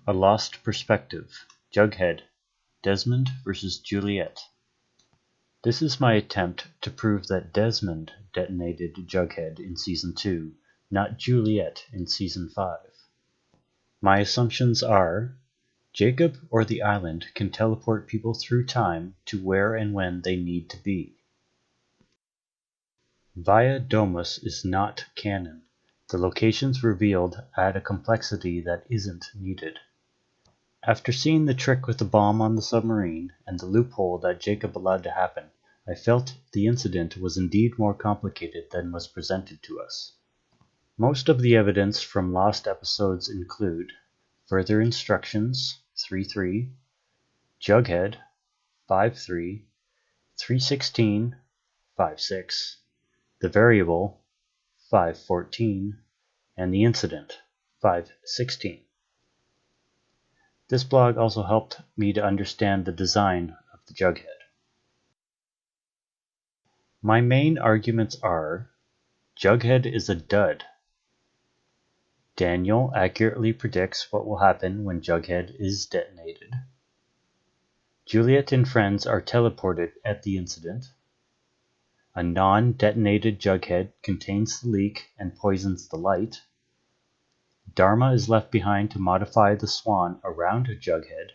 A Lost Perspective, Jughead, Desmond versus Juliet. This is my attempt to prove that Desmond detonated Jughead in Season 2, not Juliet in Season 5. My assumptions are: Jacob or the island can teleport people through time to where and when they need to be. Via Domus is not canon. The locations revealed add a complexity that isn't needed. After seeing the trick with the bomb on the submarine and the loophole that Jacob allowed to happen, I felt the incident was indeed more complicated than was presented to us. Most of the evidence from lost episodes include Further Instructions 3.3, Jughead 5.3, 3.16, 5.6, The Variable 5.14, and The Incident 5.16. This blog also helped me to understand the design of the Jughead. My main arguments are: Jughead is a dud. Daniel accurately predicts what will happen when Jughead is detonated. Juliet and friends are teleported at the incident. A non-detonated Jughead contains the leak and poisons the light. Dharma is left behind to modify the swan around Jughead.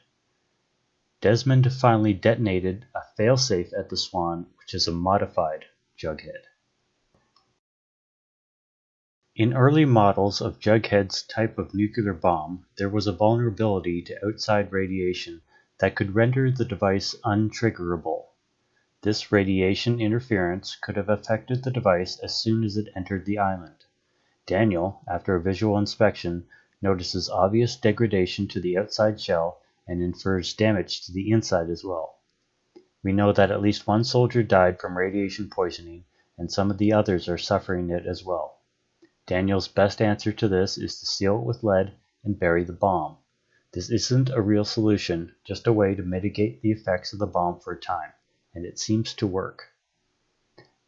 Desmond finally detonated a failsafe at the swan, which is a modified Jughead. In early models of Jughead's type of nuclear bomb, there was a vulnerability to outside radiation that could render the device untriggerable. This radiation interference could have affected the device as soon as it entered the island. Daniel, after a visual inspection, notices obvious degradation to the outside shell and infers damage to the inside as well. We know that at least one soldier died from radiation poisoning, and some of the others are suffering it as well. Daniel's best answer to this is to seal it with lead and bury the bomb. This isn't a real solution, just a way to mitigate the effects of the bomb for a time, and it seems to work.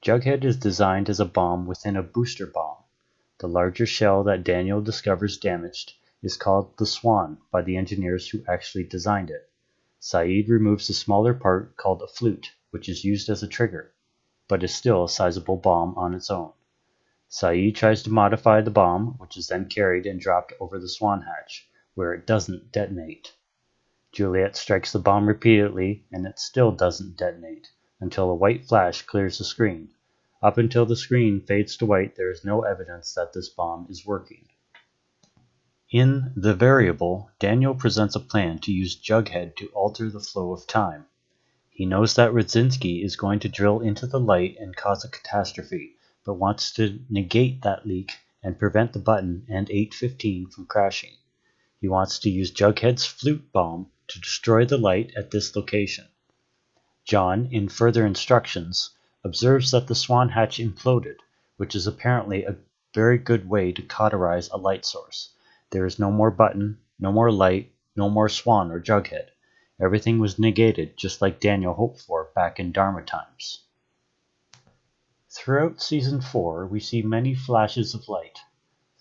Jughead is designed as a bomb within a booster bomb. The larger shell that Daniel discovers damaged is called the Swan by the engineers who actually designed it. Saeed removes a smaller part called a flute, which is used as a trigger, but is still a sizable bomb on its own. Saeed tries to modify the bomb, which is then carried and dropped over the Swan hatch, where it doesn't detonate. Juliet strikes the bomb repeatedly, and it still doesn't detonate, until a white flash clears the screen. Up until the screen fades to white, there is no evidence that this bomb is working. In The Variable, Daniel presents a plan to use Jughead to alter the flow of time. He knows that Radzinski is going to drill into the light and cause a catastrophe, but wants to negate that leak and prevent the button and 815 from crashing. He wants to use Jughead's flute bomb to destroy the light at this location. John, in Further Instructions, observes that the swan hatch imploded, which is apparently a very good way to cauterize a light source. There is no more button, no more light, no more swan or Jughead. Everything was negated, just like Daniel hoped for back in Dharma times. Throughout Season 4, we see many flashes of light.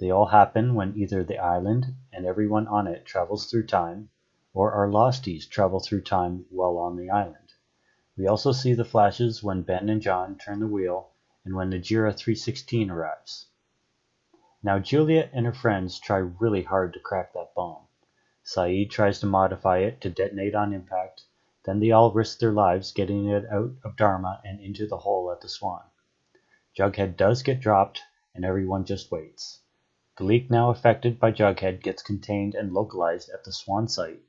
They all happen when either the island and everyone on it travels through time, or our losties travel through time while on the island. We also see the flashes when Ben and John turn the wheel and when Najira 316 arrives. Now Juliet and her friends try really hard to crack that bomb. Saeed tries to modify it to detonate on impact, then they all risk their lives getting it out of Dharma and into the hole at the Swan. Jughead does get dropped, and everyone just waits. The leak now affected by Jughead gets contained and localized at the Swan site.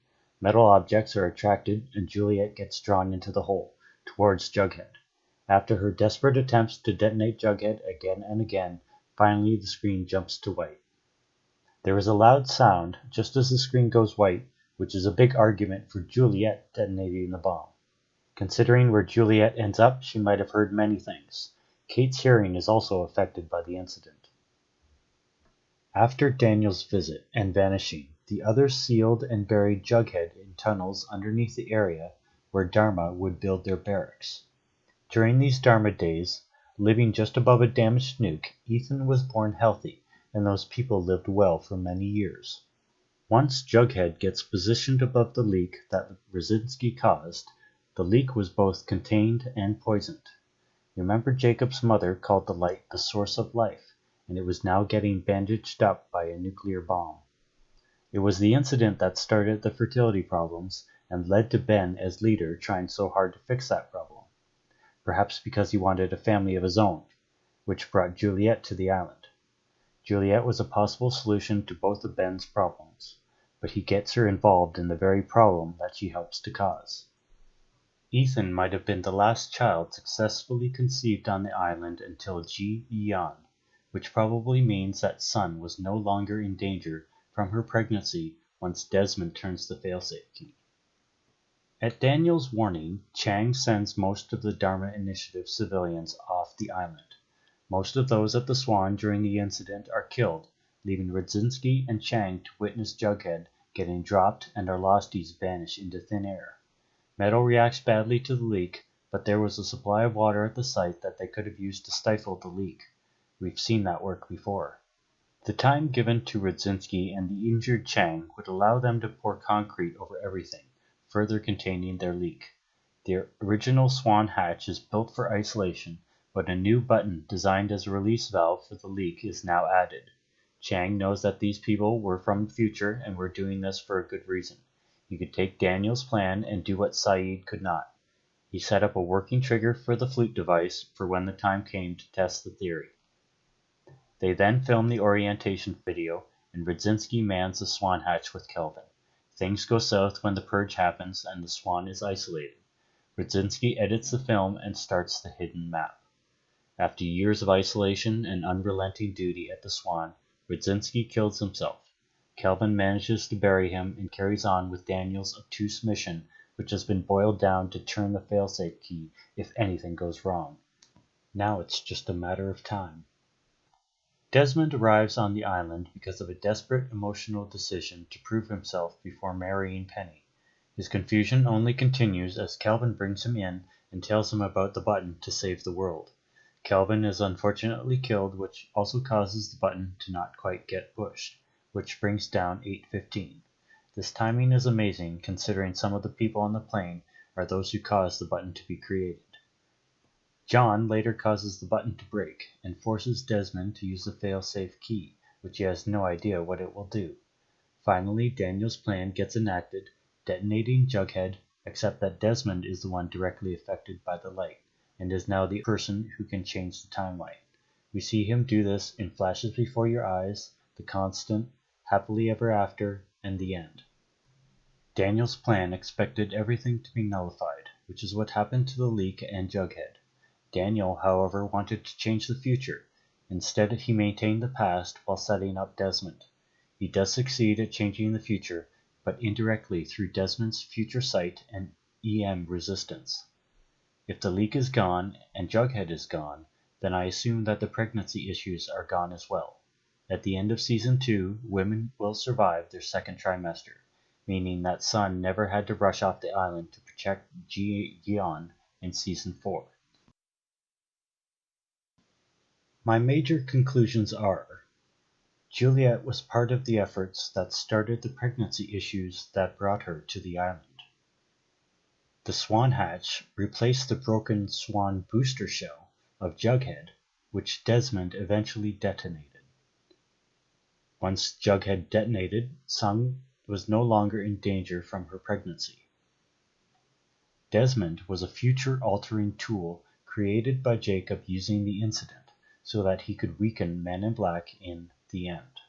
Metal objects are attracted and Juliet gets drawn into the hole, towards Jughead. After her desperate attempts to detonate Jughead again and again, finally the screen jumps to white. There is a loud sound just as the screen goes white, which is a big argument for Juliet detonating the bomb. Considering where Juliet ends up, she might have heard many things. Kate's hearing is also affected by the incident. After Daniel's visit and vanishing, the others sealed and buried Jughead in tunnels underneath the area where Dharma would build their barracks. During these Dharma days, living just above a damaged nuke, Ethan was born healthy, and those people lived well for many years. Once Jughead gets positioned above the leak that Brzezinski caused, the leak was both contained and poisoned. Remember Jacob's mother called the light the source of life, and it was now getting bandaged up by a nuclear bomb. It was the incident that started the fertility problems and led to Ben as leader trying so hard to fix that problem. Perhaps because he wanted a family of his own, which brought Juliet to the island. Juliet was a possible solution to both of Ben's problems, but he gets her involved in the very problem that she helps to cause. Ethan might have been the last child successfully conceived on the island until Ji-yeon, which probably means that Sun was no longer in danger from her pregnancy once Desmond turns the failsafe key. At Daniel's warning, Chang sends most of the Dharma Initiative civilians off the island. Most of those at the Swan during the incident are killed, leaving Brzezinski and Chang to witness Jughead getting dropped and our losties vanish into thin air. Metal reacts badly to the leak, but there was a supply of water at the site that they could have used to stifle the leak. We've seen that work before. The time given to Brzezinski and the injured Chang would allow them to pour concrete over everything, further containing their leak. The original Swan hatch is built for isolation, but a new button designed as a release valve for the leak is now added. Chang knows that these people were from the future and were doing this for a good reason. He could take Daniel's plan and do what Saeed could not. He set up a working trigger for the flute device for when the time came to test the theory. They then film the orientation video, and Brzezinski mans the Swan hatch with Kelvin. Things go south when the purge happens and the Swan is isolated. Brzezinski edits the film and starts the hidden map. After years of isolation and unrelenting duty at the Swan, Brzezinski kills himself. Kelvin manages to bury him and carries on with Daniel's obtuse mission, which has been boiled down to turn the failsafe key if anything goes wrong. Now it's just a matter of time. Desmond arrives on the island because of a desperate emotional decision to prove himself before marrying Penny. His confusion only continues as Kelvin brings him in and tells him about the button to save the world. Kelvin is unfortunately killed, which also causes the button to not quite get pushed, which brings down 8:15. This timing is amazing considering some of the people on the plane are those who caused the button to be created. John later causes the button to break and forces Desmond to use the fail-safe key, which he has no idea what it will do. Finally, Daniel's plan gets enacted, detonating Jughead, except that Desmond is the one directly affected by the light, and is now the person who can change the timeline. We see him do this in Flashes Before Your Eyes, The Constant, Happily Ever After, and The End. Daniel's plan expected everything to be nullified, which is what happened to the leak and Jughead. Daniel, however, wanted to change the future. Instead, he maintained the past while setting up Desmond. He does succeed at changing the future, but indirectly through Desmond's future sight and EM resistance. If the leak is gone and Jughead is gone, then I assume that the pregnancy issues are gone as well. At the end of Season 2, women will survive their second trimester, meaning that Sun never had to rush off the island to protect Ji-yeon in Season 4. My major conclusions are: Juliet was part of the efforts that started the pregnancy issues that brought her to the island. The Swan hatch replaced the broken Swan booster shell of Jughead, which Desmond eventually detonated. Once Jughead detonated, Sun was no longer in danger from her pregnancy. Desmond was a future-altering tool created by Jacob using the incident, so that he could weaken Men in Black in the end.